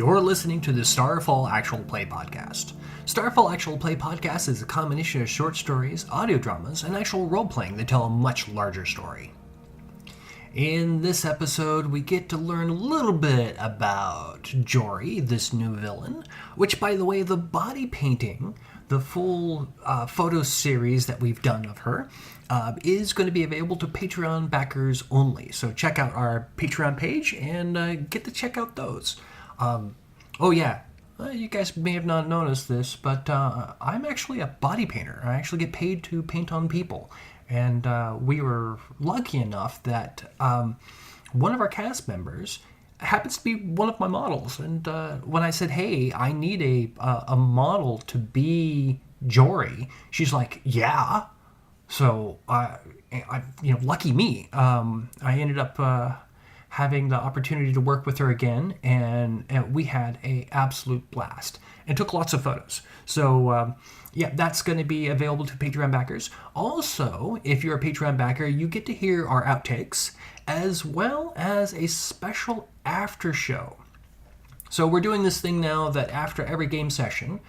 You're listening to the Starfall Actual Play Podcast. Starfall Actual Play Podcast is a combination of short stories, audio dramas, and actual role-playing that tell a much larger story. In this episode, we get to learn a little bit about Jorie, this new villain, which, by the way, the body painting, the full photo series that we've done of her, is going to be available to Pateron Backers only. So check out our Patreon page and get to check out those. You guys may have not noticed this, but I'm actually a body painter. I actually get paid to paint on people. And we were lucky enough that one of our cast members happens to be one of my models. And when I said, hey, I need a model to be Jorie, she's like, yeah. So, lucky me. I ended up having the opportunity to work with her again, and we had an absolute blast and took lots of photos. So, that's going to be available to Patreon backers. Also, if you're a Patreon backer, you get to hear our outtakes as well as a special after show. So we're doing this thing now that after every game session,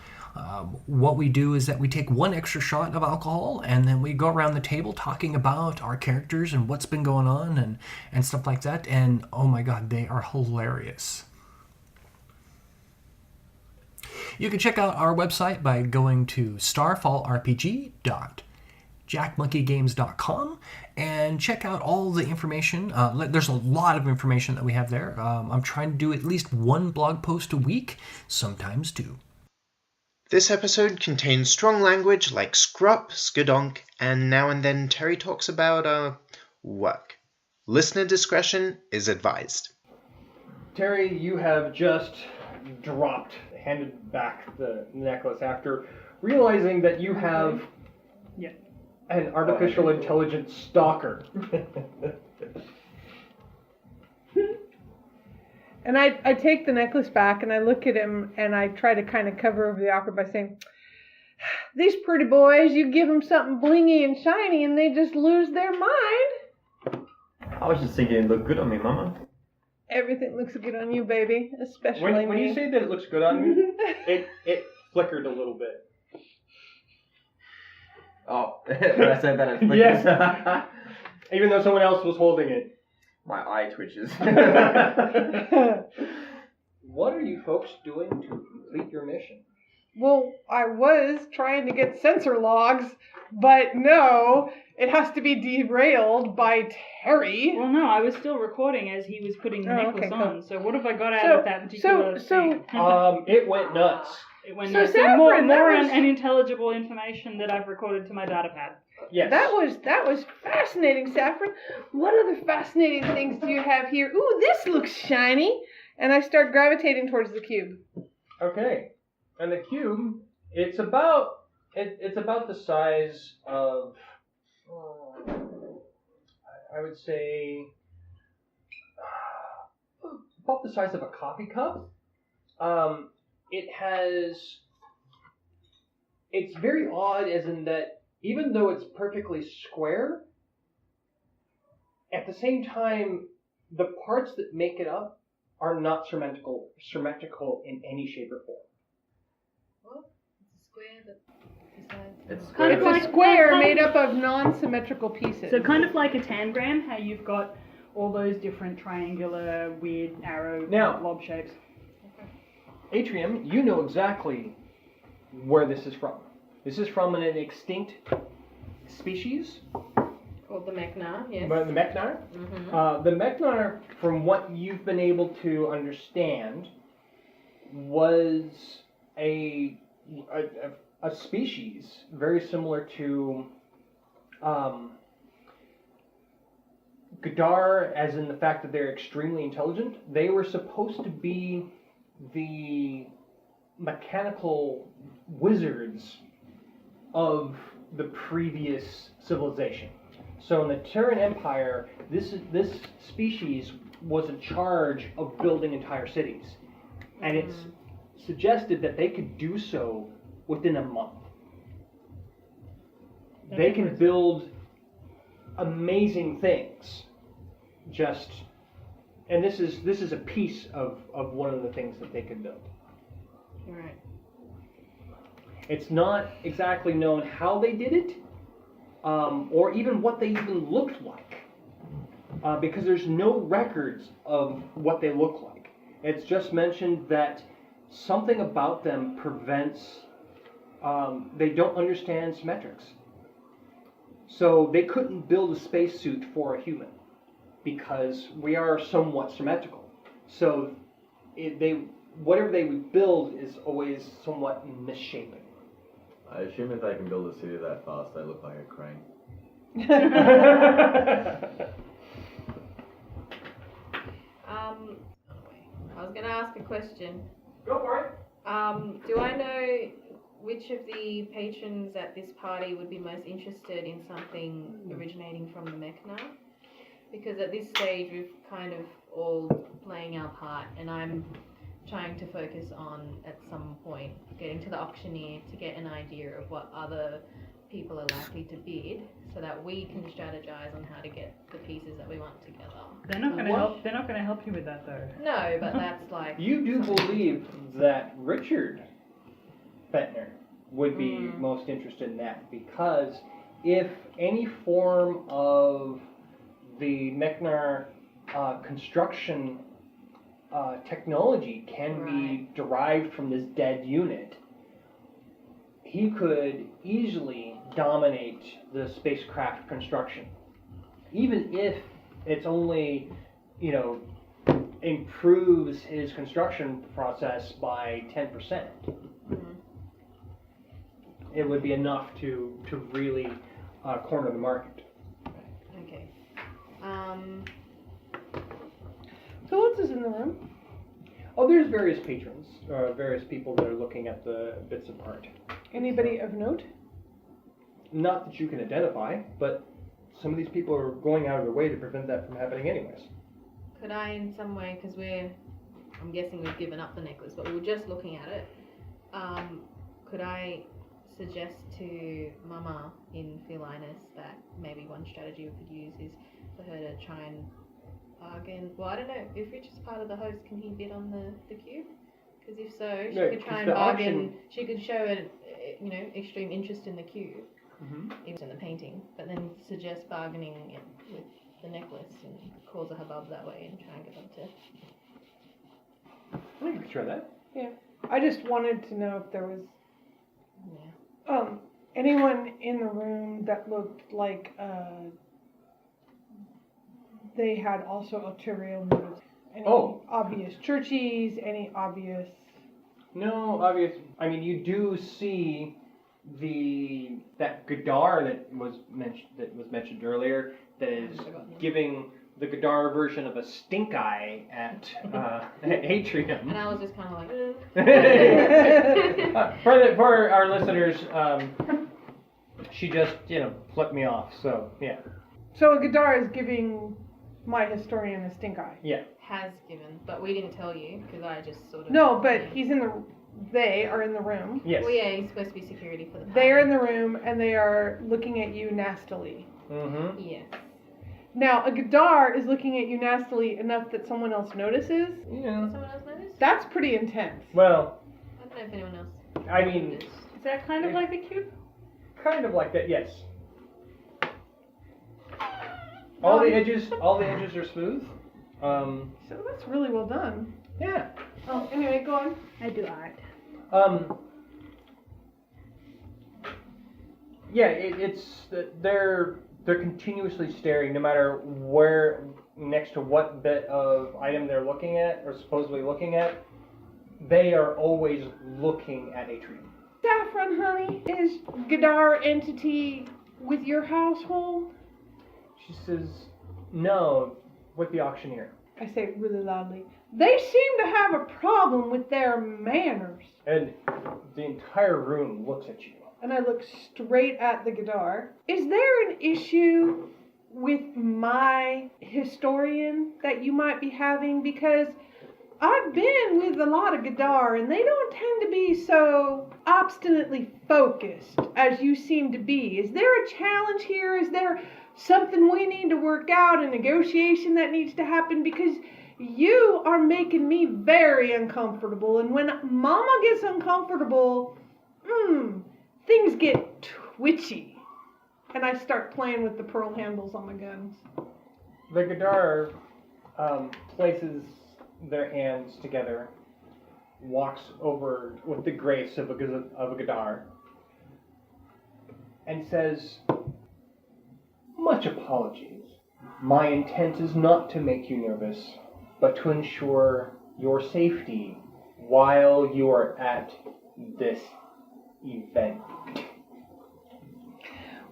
what we do is that we take one extra shot of alcohol and then we go around the table talking about our characters and what's been going on and stuff like that. And oh my god, they are hilarious. You can check out our website by going to starfallrpg.jackmonkeygames.com and check out all the information. There's a lot of information that we have there. I'm trying to do at least one blog post a week, sometimes two. This episode contains strong language like scrup, skadonk, and now and then Terry talks about, work. Listener discretion is advised. Terry, you have just handed back the necklace after realizing that you have an artificial intelligence stalker. And I take the necklace back and I look at him and I try to kind of cover over the awkward by saying, these pretty boys, you give them something blingy and shiny and they just lose their mind. I was just thinking it looked good on me, Mama. Everything looks good on you, baby, especially me. When you say that it looks good on you, it flickered a little bit. Oh, when I said that it flickered. Yes. Even though someone else was holding it. My eye twitches. What are you folks doing to complete your mission? Well, I was trying to get sensor logs, but no, it has to be derailed by Terry. Well, no, I was still recording as he was putting the necklace on. So what have I got out of that particular thing? It went nuts. It went So nuts. Saffron, more that was- unintelligible information that I've recorded to my data pad. Yes. That was fascinating, Saffron. What other fascinating things do you have here? Ooh, this looks shiny. And I start gravitating towards the cube. Okay. And the cube, it's about the size of, I would say, about the size of a coffee cup. It's very odd as in that even though it's perfectly square, at the same time, the parts that make it up are not symmetrical in any shape or form. What? It's It's square. a square made up of non-symmetrical pieces. So kind of like a tangram, how you've got all those different triangular, weird arrow blob shapes. Atrium, you know exactly where this is from. This is from an extinct species. Called the Mechnar, yes. The Mechnar? Mm-hmm. The Mechnar, from what you've been able to understand, was a species very similar to Gadar, as in the fact that they're extremely intelligent. They were supposed to be the mechanical wizards of the previous civilization. So in the Terran Empire, this species was in charge of building entire cities. And it's suggested that they could do so within a month. They can build amazing things just And this is a piece of one of the things that they could build. Right. It's not exactly known how they did it, or even what they even looked like, because there's no records of what they look like. It's just mentioned that something about them prevents, they don't understand symmetrics. So they couldn't build a spacesuit for a human, because we are somewhat symmetrical. So whatever they would build is always somewhat misshapen. I assume if they can build a city that fast, they look like a crane. I was gonna ask a question. Go for it. Do I know which of the patrons at this party would be most interested in something originating from the Mechna? Because at this stage we've kind of all playing our part, and I'm trying to focus on, at some point, getting to the auctioneer to get an idea of what other people are likely to bid, so that we can strategize on how to get the pieces that we want together. They're not going to help. They're not going to help you with that, though. No, but that's like... You do believe that Richard Fentner would be most interested in that, because if any form of the Mechnar construction technology can be derived from this dead unit, he could easily dominate the spacecraft construction, even if it's only, improves his construction process by 10%. It would be enough to really corner the market. Okay. Who else is in the room? Oh, there's various patrons, various people that are looking at the bits of art. Anybody of note? Not that you can identify, but some of these people are going out of their way to prevent that from happening anyways. Could I, in some way, because I'm guessing we've given up the necklace, but we were just looking at it, could I suggest to Mama in Philinus that maybe one strategy we could use is for her to try and bargain? Well, I don't know, if Richard's part of the host, can he bid on the cube? Because if so, she could try and bargain. She could show extreme interest in the cube, even in the painting, but then suggest bargaining it with the necklace and cause a hubbub that way and try and get them to. I think we could try that. Yeah. I just wanted to know if there was anyone in the room that looked like they had also ulterior motives. Any obvious churchies, any obvious... No, obvious. I mean, you do see that Gadar that was mentioned earlier, that is giving the Gadar version of a stink eye at Atrium. And I was just kind of like... for our listeners, she just, flipped me off, so, yeah. So Gadar is giving my historian a stink eye. Yeah. Has given, but we didn't tell you, because I just sort of... No, but they are in the room. Yes. Well, yeah, he's supposed to be security for the party. They are in the room, and they are looking at you nastily. Mm-hmm. Yes. Now, a Gadar is looking at you nastily enough that someone else notices. Yeah. Someone else notice? That's pretty intense. Well, I don't know if anyone else... I mean... Is that kind of like the cube? Kind of like that, yes. All the edges are smooth. So that's really well done. Yeah. Oh, anyway, go on. I do art. Yeah, it's they're continuously staring, no matter where, next to what bit of item they're looking at or supposedly looking at. They are always looking at Atrium. Saffron, honey, is Gadar entity with your household? She says, "No, with the auctioneer." I say it really loudly. They seem to have a problem with their manners. And the entire room looks at you. And I look straight at the Gadar. Is there an issue with my historian that you might be having? Because I've been with a lot of Gadar, and they don't tend to be so obstinately focused as you seem to be. Is there a challenge here? Is there something we need to work out, a negotiation that needs to happen? Because You are making me very uncomfortable, and when Mama gets uncomfortable, things get twitchy. And I start playing with the pearl handles on my guns. The Gadar places their hands together, walks over with the grace of a Gadar, and says, "Much apologies. My intent is not to make you nervous, but to ensure your safety while you are at this event.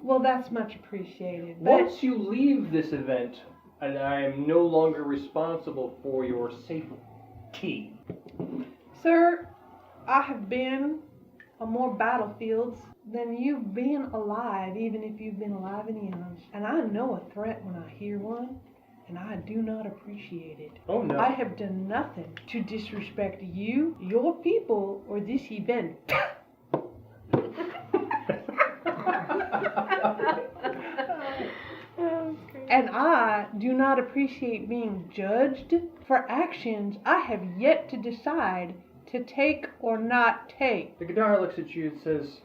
Well, that's much appreciated. But Once you leave this event, and I am no longer responsible for your safety." sir, I have been on more battlefields than you've been alive, even if you've been alive in eons. And I know a threat when I hear one, and I do not appreciate it. Oh no. I have done nothing to disrespect you, your people, or this event. And I do not appreciate being judged for actions I have yet to decide to take or not take. The Gadar looks at you and says,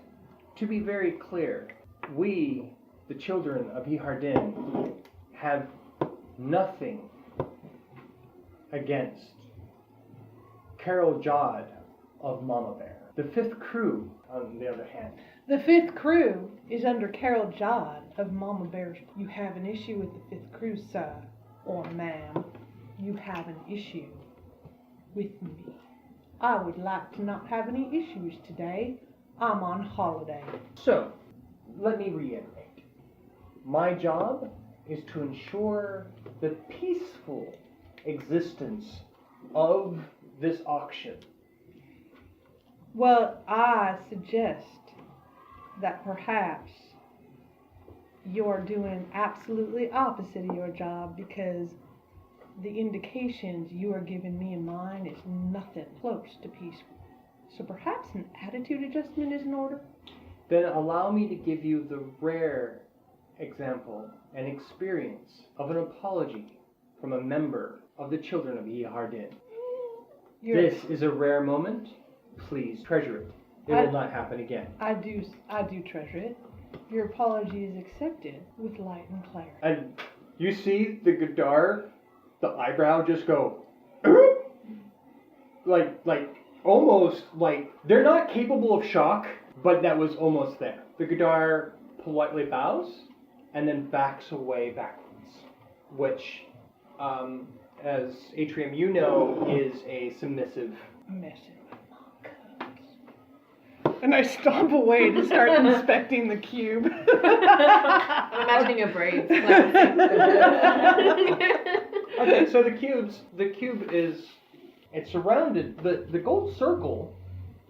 "To be very clear, we, the children of Yihardin, have nothing against Carol Jod of Mama Bear. The Fifth Crew, on the other hand." The Fifth Crew is under Carol Jod of Mama Bear's. You have an issue with the Fifth Crew, sir, or ma'am. You have an issue with me. I would like to not have any issues today. I'm on holiday. So, let me reiterate. My job is to ensure the peaceful existence of this auction. Well, I suggest that perhaps you're doing absolutely opposite of your job, because the indications you are giving me and mine is nothing close to peaceful. So perhaps an attitude adjustment is in order? Then allow me to give you the rare example and experience of an apology from a member of the children of Yihardin. This is a rare moment. Please treasure it. It will not happen again. I do treasure it. Your apology is accepted with light and clarity. And you see the Gadar, the eyebrow just go, like almost like they're not capable of shock, but that was almost there. The Gadar politely bows and then backs away backwards, which, as Atrium you know, is a submissive. Messing with my cubs. And I stomp away to start inspecting the cube. I'm imagining your braids. Okay, so the cube is, it's surrounded, the gold circle,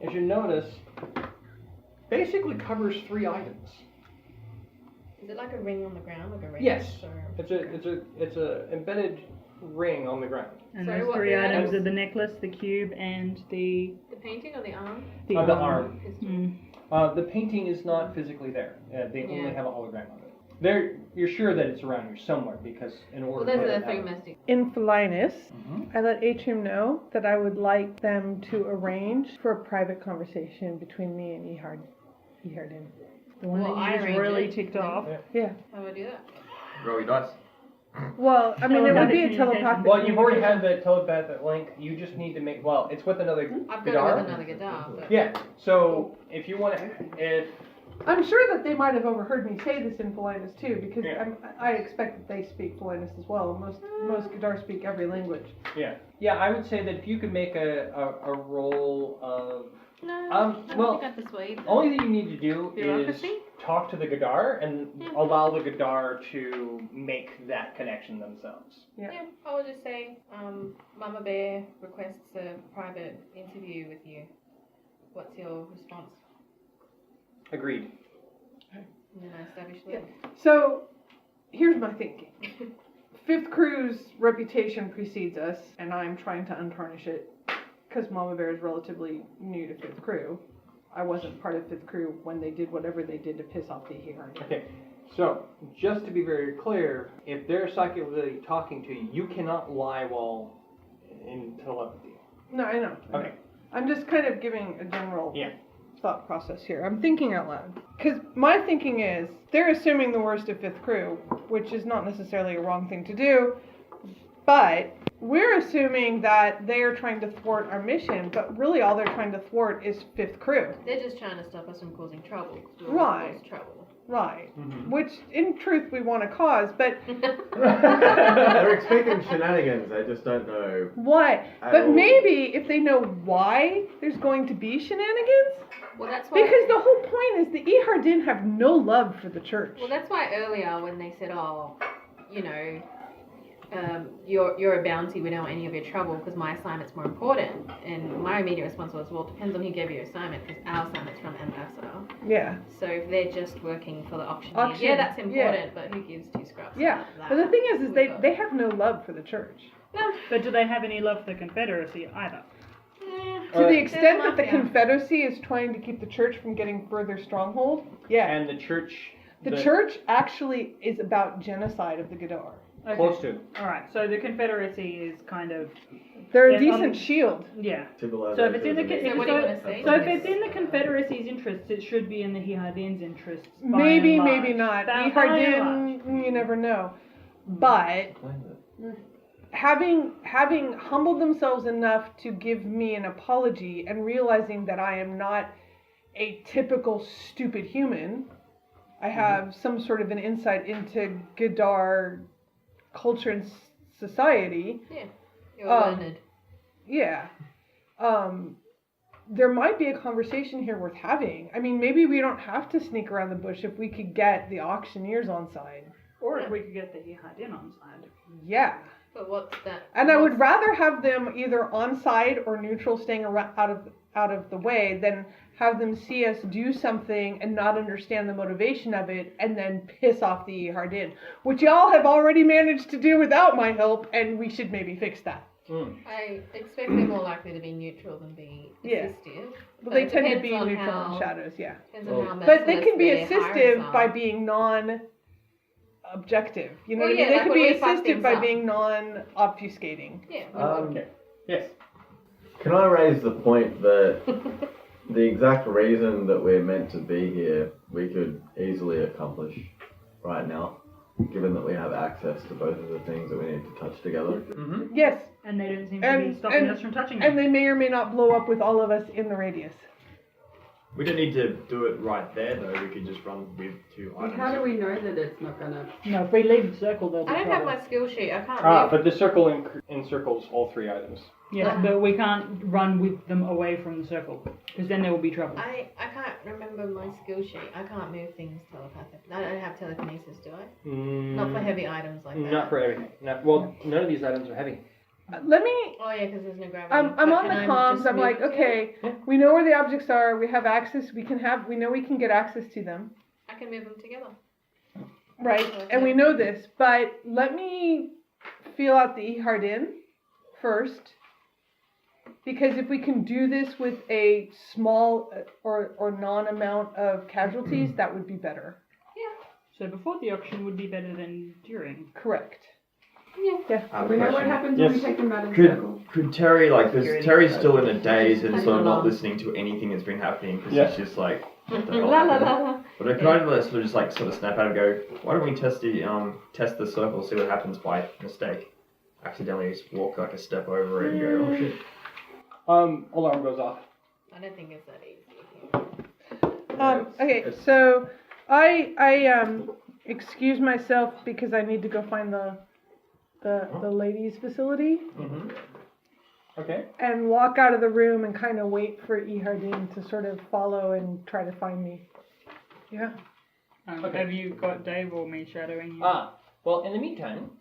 as you notice, basically covers 3 items. Is it like a ring on the ground, like a ring? Yes. Or... It's a embedded ring on the ground. And Sorry, those what 3 three items items? are the necklace, the cube, and the painting or the arm? The arm. Mm. The painting is not physically there. They only Yeah. have a hologram of it. You're sure that it's around here somewhere, because in order Well, to those are the have 3 it- mystic. In Philinus, Mhm. I let Atrium know that I would like them to arrange for a private conversation between me and Yihardin. The one Well, that I you just arrange royally it. ticked off. Yeah. How do I do that? Roll your dice. Well, I mean, it would be a Telepathic telepathic. Well, you've already communication. had the telepathic link. You just need to make. Well, it's with another I've got Gadar. it with another guitar. But... Yeah. So if you want to, if I'm sure that they might have overheard me say this in Philinus too, because Yeah. I expect that they speak Philinus as well. Most Gadar speak every language. yeah, I would say that if you could make a roll of. No, I well, don't think I persuade. Only thing you need to do is Bureaucracy? talk to the Gadar and Yeah. allow the Gadar to make that connection themselves. Yeah, I would just say, Mama Bear requests a private interview with you. What's your response? Agreed. And then I establish that. So, here's my thinking. Fifth Crew's reputation precedes us, and I'm trying to untarnish it, because Mama Bear is relatively new to Fifth Crew. I wasn't part of Fifth Crew when they did whatever they did to piss off the Yihardin. Okay. So, just to be very clear, if they're psychically talking to you, you cannot lie while in telepathy. No, I know. Okay. I'm just kind of giving a general Yeah. thought process here. I'm thinking out loud. Because my thinking is, they're assuming the worst of Fifth Crew, which is not necessarily a wrong thing to do, but we're assuming that they are trying to thwart our mission, but really all they're trying to thwart is Fifth Crew. They're just trying to stop us from causing trouble. 'Cause we Right. always cause trouble. Right. Mhm. Which, in truth, we want to cause, but They're expecting shenanigans, they just don't know. what? At But all. maybe if they know why there's going to be shenanigans, Well, that's why. because the whole point is the Ehardin have no love for the church. Well, that's why earlier when they said, "Oh, you know, you're a bounty. We don't want any of your trouble because my assignment's more important." And my immediate response was, "Well, it depends on who gave you your assignment because our assignment's from Ambassador. Yeah. So if they're just working for the auctioneer, Auction, yeah, that's important. yeah. But who gives two scraps? Yeah. about that? But the thing is We they, got- they have no love for the church. No. But do they have any love for the Confederacy either? To the They're extent that the mafia. Confederacy is trying to keep the church from getting further stronghold, yeah. And the church. The church actually is about genocide of the Gadar. Okay. Close to. Alright, so the Confederacy is kind of, They're Yeah, a decent shield. yeah. Civilization. So if it's in the is So what do you want to say? So if it's in the Confederacy's interests, it should be in the Hihardin's interests. by Maybe, and maybe large. not. By and Ehardin, you never know. But having humbled themselves enough to give me an apology and realizing that I am not a typical stupid human, I have some sort of an insight into Gadar culture and society. Yeah, you're Um, learned. Yeah. There might be a conversation here worth having. I mean, maybe we don't have to sneak around the bush if we could get the auctioneers on side. Or if we could get the Hihardin on side. Yeah. But what's that? And I would rather have them either on side or neutral, staying out of the way, than have them see us do something and not understand the motivation of it, and then piss off the Hardin, which y'all have already managed to do without my help, and we should maybe fix that. I expect they're more likely to be neutral than be Yeah. assistive. But they it tend to depends be on neutral how- in shadows, yeah. Depends on how But they merciless can be their assistive hirings by are. being non-objective. You know Well, what I mean? yeah, They like could when be we fuck assistive things by up. being non-obfuscating. Yeah. Okay. Yes. Can I raise the point that the exact reason that we're meant to be here, we could easily accomplish right now, given that we have access to both of the things that we need to touch together? Mm-hmm. Yes, And they don't seem to be stopping us from touching and them. they may or may not blow up with all of us in the radius. We don't need to do it right there, though. We could just run with 2 items. How do we know that it's not gonna? No, if we leave the circle, there'll be I don't have trouble. my skill sheet. I can't move. But the circle encircles all 3 items. Yes, but we can't run with them away from the circle, because then there will be trouble. I can't remember my skill sheet. I can't move things telepathically. I don't have telekinesis, do I? Not for heavy items like that. Not for everything. Well, none of these items are heavy. Let me. Oh yeah, because there's no gravity. I'm But on the can I comms. just I'm move like, to it? okay, we know where the objects are. We have access. We know we can get access to them, I can move them together. right? Okay. And we know this. But let me feel out the Hardin first, because if we can do this with a small or non amount of casualties, that would be better. So before the auction would be better than during. Correct. Do we know what happens when we take them out of the circle? Could Terry, like, because Terry's still in a daze and sort of not listening to anything that's been happening because Yeah. he's just like, what the hell La la happened? la la. But could I sort of just like sort of snap out and go, why don't we test the circle, see what happens by mistake? Accidentally just walk like a step over it and go, oh shit. Alarm goes off. I don't think it's that easy. Okay, so I excuse myself because I need to go find the ladies' facility Mm-hmm. Okay. and walk out of the room and kind of wait for Ehardin to sort of follow and try to find me. Yeah. Okay. Have you got Dave or me shadowing you? Well, in the meantime,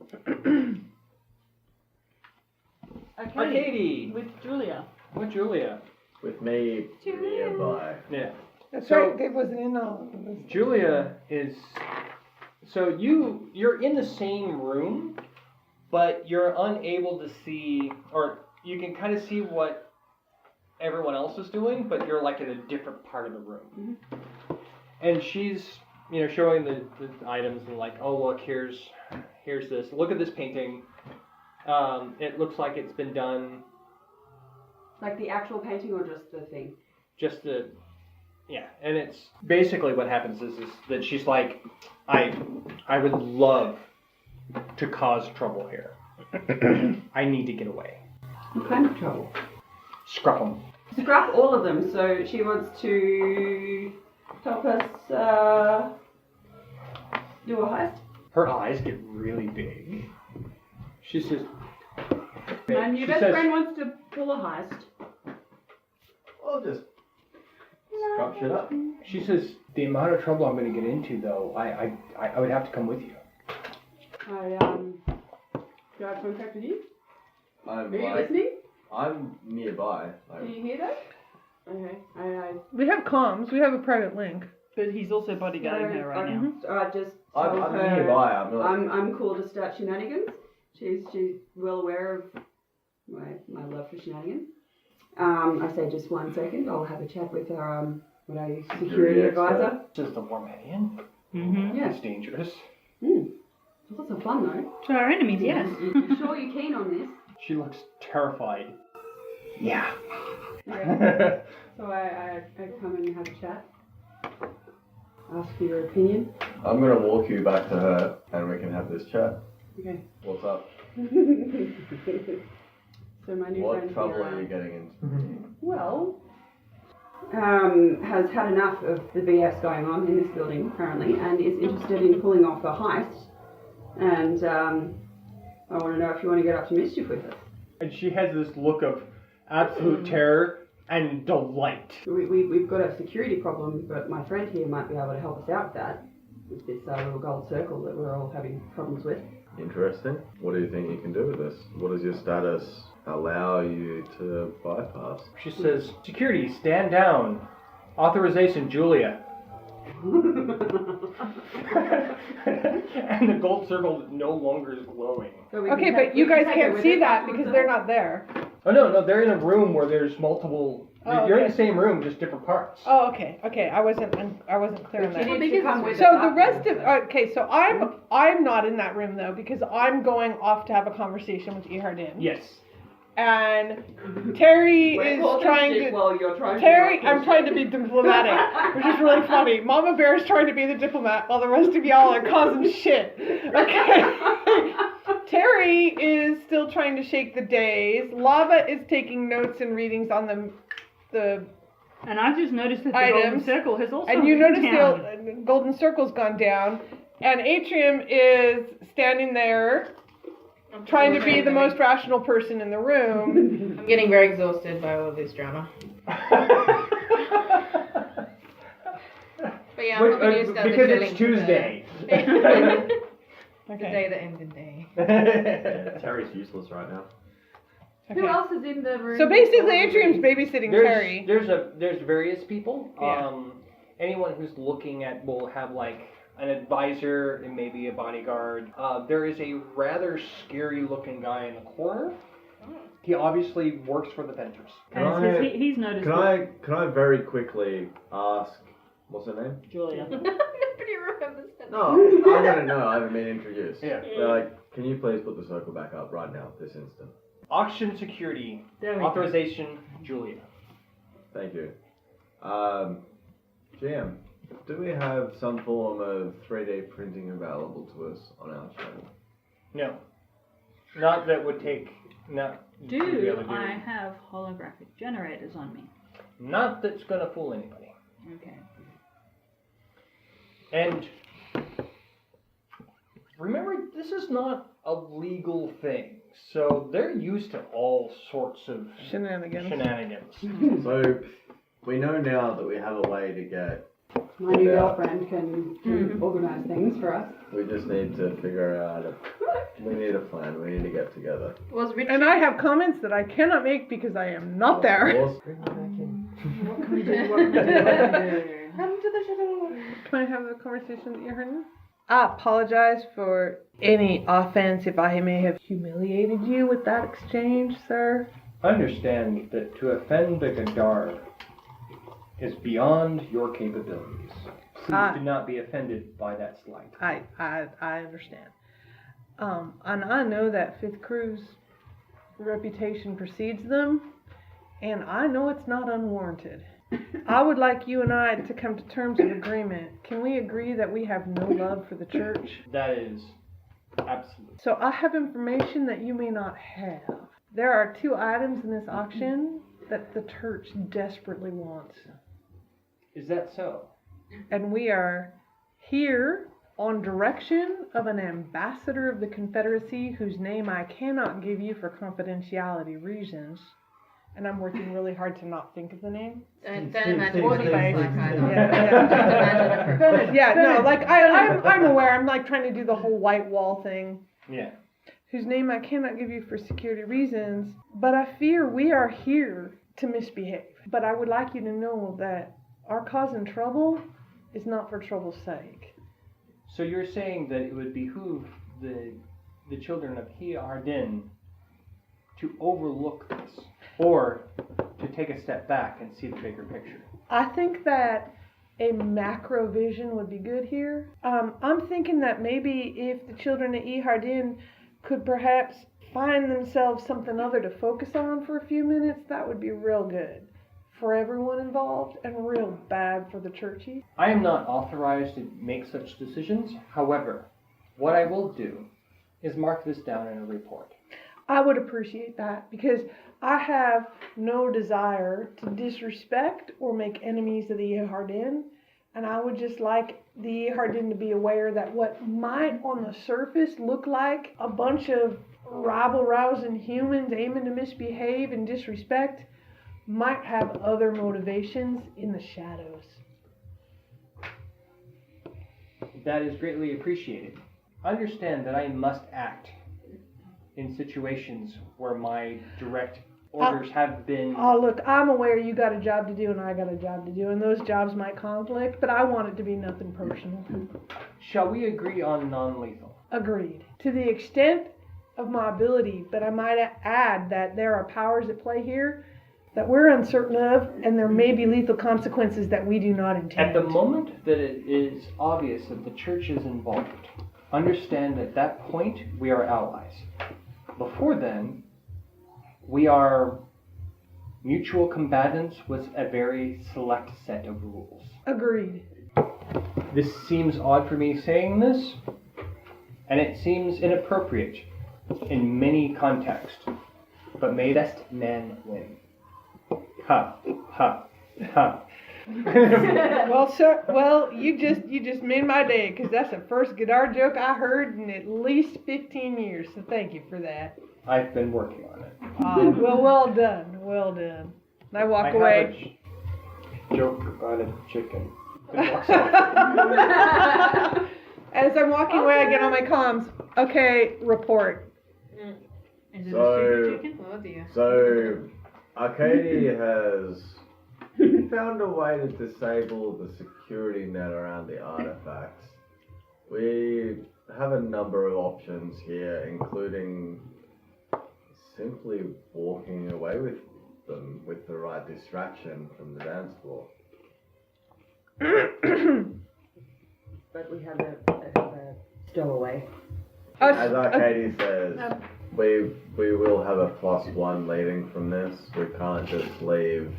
Arkady With Julia. with Julia. With me nearby. Yeah. That's So- right, Dave wasn't in all of this. Julia is. So you're in the same room, but you're unable to see, or you can kind of see what everyone else is doing, but you're like in a different part of the room. And she's, showing the items and like, oh look, here's this. Look at this painting. It looks like it's been done. Like the actual painting or just the thing? Just the, yeah, and it's basically what happens is that she's like, I would love to cause trouble here. I need to get away. What kind of trouble? Scruff them. Scrap all of them. So she wants to help us do a heist. Her eyes get really big. She says, And your she best says, friend wants to pull a heist. I'll just scrap shit up. She says, the amount of trouble I'm going to get into, though, I would have to come with you. Do I have contact with you? I'm Are you listening? I'm nearby. Do you hear that? Okay. We have comms. We have a private link. But he's also bodyguarding her right now. I just I'm told her nearby. I'm not. I'm cool to start shenanigans. She's well aware of my love for shenanigans. I say just 1 second. I'll have a chat with our what are you, security advisor. This is the Wormadian. Mm-hmm. Yeah. It's dangerous. Lots of fun though. To our enemies, yes. You sure you're keen on this? She looks terrified. Yeah. Yeah. So I come and have a chat. Ask for your opinion. I'm gonna walk you back to her, and we can have this chat. Okay. What's up? So my new What friend trouble here, are you getting into? well, has had enough of the BS going on in this building currently, and is interested in pulling off a heist. And I want to know if you want to get up to mischief with us. And she has this look of absolute terror and delight. We've got a security problem, but my friend here might be able to help us out with that. With this little gold circle that we're all having problems with. Interesting. What do you think you can do with this? What does your status allow you to bypass? She says, security, stand down. Authorization, Julia. And the gold circle no longer is glowing. So we Okay, can but you guys take it can't with see us that afterwards because then? they're not there. Oh, no, they're in a room where there's multiple... Oh, You're in okay. the same room, just different parts. Oh, okay. I wasn't clear on But that. you need to come with So us the rest of afterwards, so I'm not in that room though because I'm going off to have a conversation with Ihardin. Yes. And Terry We're is talking trying shit to. while you're trying Terry, to I'm trying to be diplomatic, which is really funny. Mama Bear is trying to be the diplomat while the rest of y'all are causing shit. Okay. Terry is still trying to shake the days. Lava is taking notes and readings on the And I've just noticed that the golden items. circle has also And you gone notice down. the golden circle's gone down. And Atrium is standing there trying to be the most rational person in the room. I'm getting very exhausted by all of this drama. But yeah, I'm probably just gonna because be it's Tuesday. The Okay. day that ends in day. Terry's useless right now. Who else is in the room? So basically, Atrium's babysitting Terry. There's various people. Yeah. Anyone who's looking at will have like an advisor and maybe a bodyguard. There is a rather scary looking guy in the corner. He obviously works for the Venters. Can And I- since he's noticed Can I very quickly ask, what's her name? Julia. Nobody remembers that. No, I'm gonna know. I haven't been introduced. Yeah. They're like, can you please put the circle back up right now, this instant? Auction security. There we go. Authorization, Julia. Thank you. GM, do we have some form of 3D printing available to us on our channel? No. Not that would take... Not to be able Do to do. I have holographic generators on me? Not that's gonna fool anybody. Okay. And remember, this is not a legal thing, so they're used to all sorts of Shenanigans. So, we know now that we have a way to get... My new girlfriend can organise things for us. We just need to figure out... We need a plan. We need to get together. Was Richard... And I have comments that I cannot make because I am not there. Of course. What can we do? Come to the shadow. Can I have a conversation with you? I apologize for any offense if I may have humiliated you with that exchange, sir. Understand that to offend the Gadar is beyond your capabilities. Please do not be offended by that slight. I understand. And I know that Fifth Crew's reputation precedes them, and I know it's not unwarranted. I would like you and I to come to terms of agreement. Can we agree that we have no love for the church? That is absolute. So I have information that you may not have. There are 2 items in this auction that the church desperately wants. Is that so? And we are here on direction of an ambassador of the Confederacy whose name I cannot give you for confidentiality reasons. And I'm working really hard to not think of the name. Don't imagine Or it's the like face. either. Yeah. Just imagine it. Yeah, no, like I'm aware. I'm like trying to do the whole white wall thing. Yeah. Whose name I cannot give you for security reasons, but I fear we are here to misbehave. But I would like you to know that our causing trouble is not for trouble's sake. So you're saying that it would behoove the children of Hardin to overlook this, or to take a step back and see the bigger picture? I think that a macro vision would be good here. I'm thinking that maybe if the children at Hardin could perhaps find themselves something other to focus on for a few minutes, that would be real good for everyone involved and real bad for the churchy. I am not authorized to make such decisions. However, what I will do is mark this down in a report. I would appreciate that because I have no desire to disrespect or make enemies of the Hardin, and I would just like the Hardin to be aware that what might on the surface look like a bunch of rabble-rousing humans aiming to misbehave and disrespect might have other motivations in the shadows. That is greatly appreciated. Understand that I must act in situations where my direct orders have been... Oh, look, I'm aware you got a job to do and I got a job to do, and those jobs might conflict, but I want it to be nothing personal. Shall we agree on non-lethal? Agreed. To the extent of my ability, but I might add that there are powers at play here that we're uncertain of, and there may be lethal consequences that we do not intend. At the moment that it is obvious that the church is involved, understand at that point we are allies. Before then, we are mutual combatants with a very select set of rules. Agreed. This seems odd for me saying this, and it seems inappropriate in many contexts, but may best man win. Ha, ha, ha. Well, sir, you just made my day, because that's the first guitar joke I heard in at least 15 years, so thank you for that. I've been working on it. Well done, well done. And I walk away. A joke about a chicken. As I'm walking away, I get on my comms. Okay, report. Is it So- a super chicken? Oh dear. So, Arkady has found a way to disable the security net around the artifacts. We have a number of options here, including simply walking away with them with the right distraction from the dance floor. But we have a stowaway. As Arkady says, we will have a +1 leading from this. We can't just leave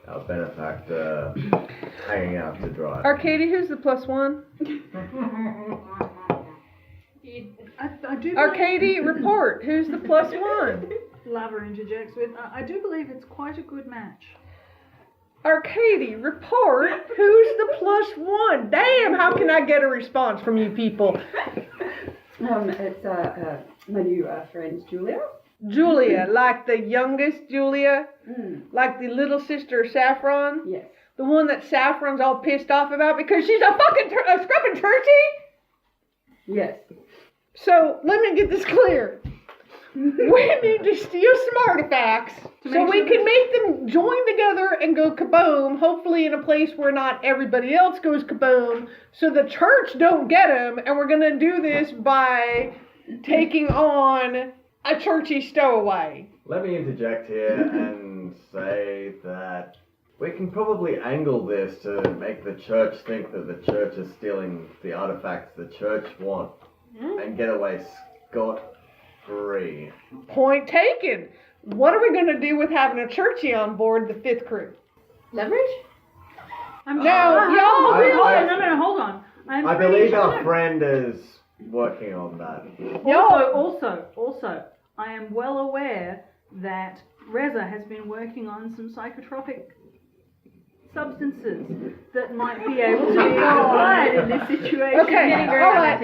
our benefactor hanging out to dry. Arkady, who's the +1? I do believe, Arkady, report. Who's the +1? Lava interjects with, I do believe it's quite a good match. Arkady, report. Who's the +1? Damn, how can I get a response from you people? It's my new friend Julia. Julia, like the youngest Julia? Mm. Like the little sister of Saffron? Yes. The one that Saffron's all pissed off about because she's a fucking scrubbing turkey? Yes. So, let me get this clear. We need to steal some artifacts so we can make them join together and go kaboom, hopefully in a place where not everybody else goes kaboom, so the church don't get them, and we're going to do this by taking on a churchy stowaway. Let me interject here and say that we can probably angle this to make the church think that the church is stealing the artifacts the church want and get away got 3. Point taken. What are we going to do with having a churchy on board the Fifth Crew? Leverage? I'm Now, y'all realize... No, hold on. I believe our friend is working on that. Also, I am well aware that Reza has been working on some psychotropic substances that might be able to be applied in this situation. Okay,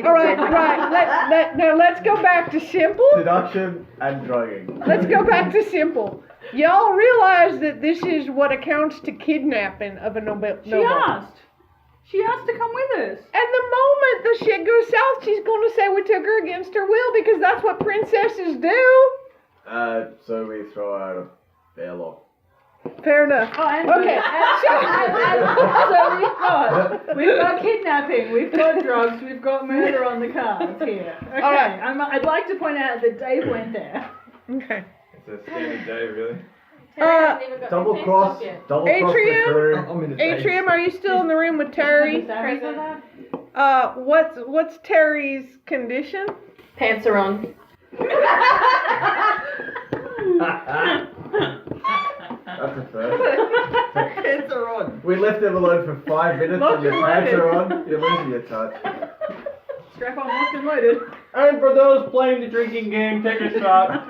all right. Now let's go back to simple. Seduction and drugging. Let's go back to simple. Y'all realize that this is what accounts to kidnapping of a noble. She asked to come with us. And the moment the shit goes south, she's going to say we took her against her will because that's what princesses do. So we throw out a airlock. Fair enough. Oh, and Okay. so we've got kidnapping, we've got drugs, we've got murder on the cards here. Okay. All right. I'd like to point out that Dave went there. Okay. It's a standard day, really. Double cross the crew. Atrium, are you still in the room with Terry? What's Terry's condition? Pants are on. That's a first. Pants are on. We left them alone for 5 minutes and your pants are on. You're losing your touch. Strap on, locked and loaded. And for those playing the drinking game, take a shot.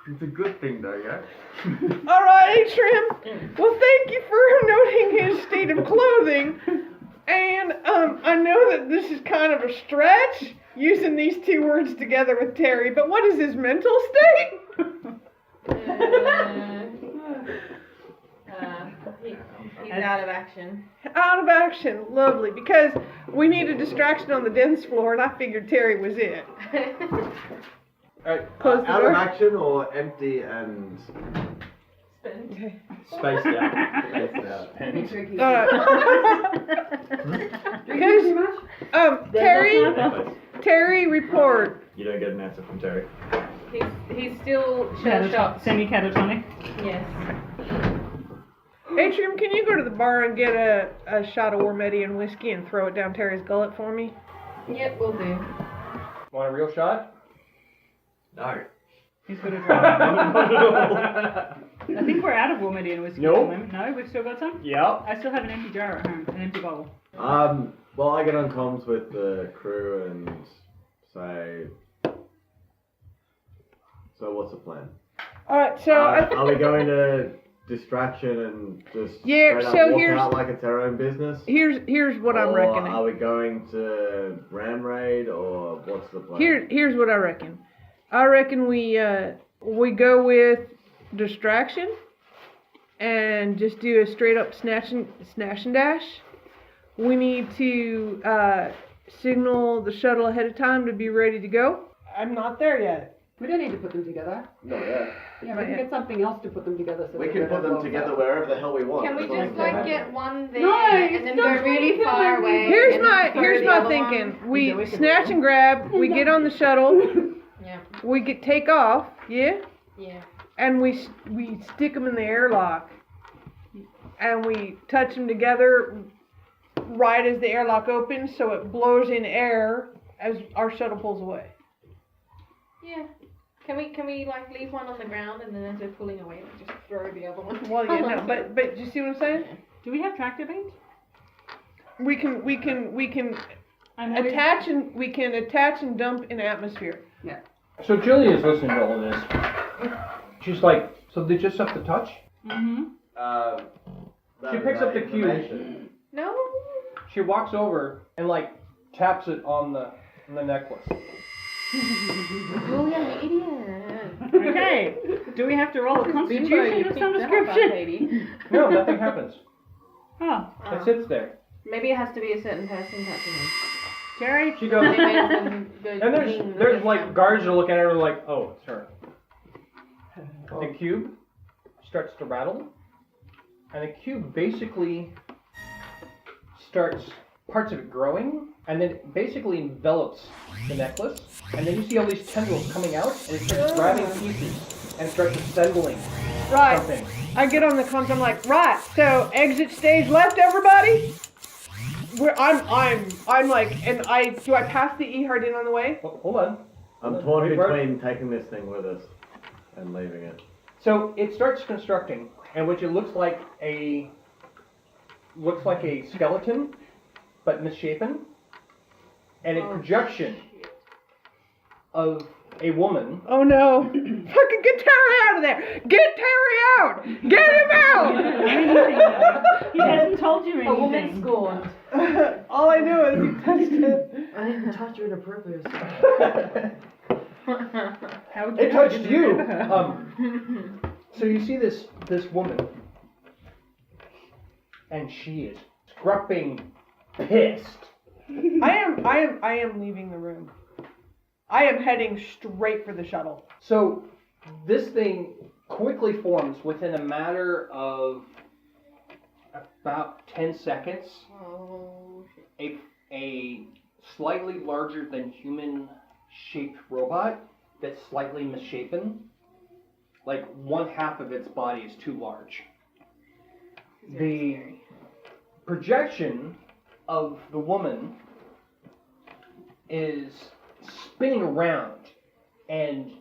It's a good thing though, yeah? Alright, Atrium. Well, thank you for noting his state of clothing. And I know that this is kind of a stretch, using these two words together with Terry, but what is his mental state? He's out of action. Out of action. Lovely. Because we need a distraction on the dance floor, and I figured Terry was it. Alright, Close the out door. of action or empty and... Okay. Spaced out. Spaced out. Terry, report. You don't get an answer from Terry. He's still shell-shocked. Semi-catatonic. Yes. Atrium, can you go to the bar and get a shot of Warmedi and whiskey and throw it down Terry's gullet for me? Yep, will do. Want a real shot? No. He's got a drop. I think we're out of Warmedi and whiskey at the moment. No, we've still got some? Yep. I still have an empty jar at home, an empty bottle. Well, I get on comms with the crew and say... So what's the plan? Alright, so... are we going to distraction and just straight up walk out like it's our own business? Here's what I'm reckoning. Are we going to ram raid or what's the plan? Here's what I reckon. I reckon we go with distraction and just do a straight up snatch and dash. We need to signal the shuttle ahead of time to be ready to go. I'm not there yet. We don't need to put them together. No, yeah. Yeah, we can get something else to put them together. So We can put them together wherever the hell we want. Can we just get one there No, and then go really far away? Here's and my throw the other thinking. one? We snatch and grab. We get on the shuttle. Yeah. We take off. Yeah. Yeah. And we stick them in the airlock. And we touch them together right as the airlock opens, so it blows in air as our shuttle pulls away. Yeah. Can we like leave one on the ground and then as we're pulling away, we just throw the other one? Well, yeah, no, but you see what I'm saying? Do we have tractor beams? We can attach and dump in atmosphere. Yeah. So Julia's listening to all of this. She's like, so they just have to touch? Mm-hmm. She picks up the cube. No. She walks over and like taps it on the necklace. Julia, you idiot. Okay. Do we have to roll a constitution of some description? No, nothing happens. Oh. It sits there. Maybe it has to be a certain person touching it. Jerry? She goes, They made them go and ding, there's and like stuff. guards are looking at her like, oh, it's her. The cube starts to rattle, and the cube basically starts parts of it growing, and then it basically envelops the necklace, and then you see all these tendrils coming out, and it starts grabbing pieces and starts assembling Right. something. I get on the comms. I'm like, right. So exit stage left, everybody. I'm like, and do I pass the Ehard in on the way? Hold on. I'm torn between taking this thing with us and leaving it. So it starts constructing, and which it looks like a skeleton, but misshapen, and a projection of a woman. Oh no! Fucking get Terry out of there! Get Terry out! Get him out! Anything, though. He hasn't told you A woman anything. scorned. All I know is he touched it. I didn't touch her to purpose. How would It touched do you. that? So you see this woman, and she is scrumping, pissed. I am leaving the room. I am heading straight for the shuttle. So this thing quickly forms within a matter of about 10 seconds. Oh, shit. A slightly larger than human shaped robot that's slightly misshapen. Like one half of its body is too large. The projection of the woman is spinning around, and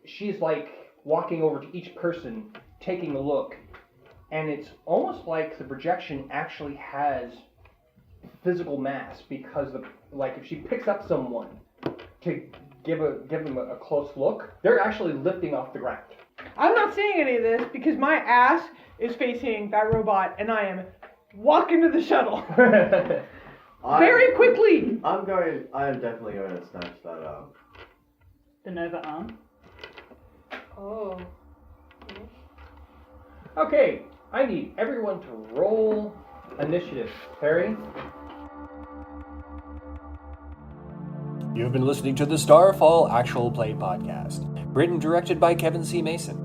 she's like walking over to each person, taking a look, and it's almost like the projection actually has physical mass, because if she picks up someone to give them a close look, they're actually lifting off the ground. I'm not seeing any of this because my ass is facing that robot and I am walking to the shuttle. Very quickly! I am definitely going to snatch that up. The Nova arm. Oh. Okay, I need everyone to roll initiative. Harry? You've been listening to the Starfall Actual Play Podcast, written and directed by Kevin C. Mason.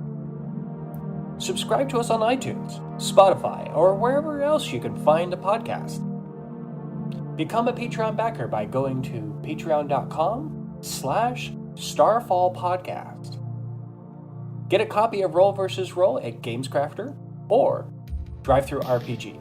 Subscribe to us on iTunes, Spotify, or wherever else you can find a podcast. Become a Pateron Backer by going to patreon.com/StarfallPodcast. Get a copy of Roll vs. Roll at GamesCrafter or Drive-Thru RPG.